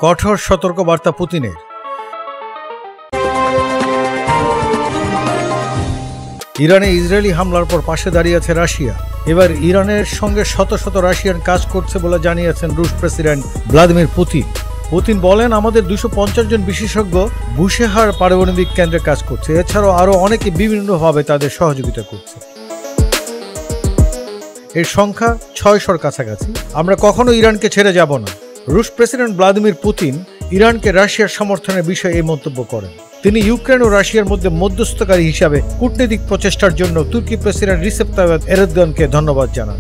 কঠোর সতর্কবার্তা পুতিনের। ইরানে ইসরায়েলি হামলার পর পাশে দাঁড়িয়ে আছে রাশিয়া। এবার ইরানের সঙ্গে শত শত রাশিয়ান কাজ করছে বলে জানিয়েছেন রুশ প্রেসিডেন্ট ভ্লাদিমির পুতিন। পুতিন বলেন, আমাদের 250 জন বিশেষজ্ঞ বুশেহার পারমাণবিক কেন্দ্রে কাজ করছে। এছাড়াও আরও অনেকে বিভিন্নভাবে তাদের সহযোগিতা করছে। এর সংখ্যা 600-র কাছাকাছি। আমরা কখনো ইরানকে ছেড়ে যাব না। রুশ প্রেসিডেন্ট ভ্লাদিমির পুতিন ইরানকে রাশিয়ার সমর্থনের বিষয়ে এই মন্তব্য করেন। তিনি ইউক্রেন ও রাশিয়ার মধ্যে মধ্যস্থতাকারী হিসাবে কূটনৈতিক প্রচেষ্টার জন্য তুর্কি প্রেসিডেন্ট রিসেপ তাইয়িপ এরদোয়ানকে ধন্যবাদ জানান।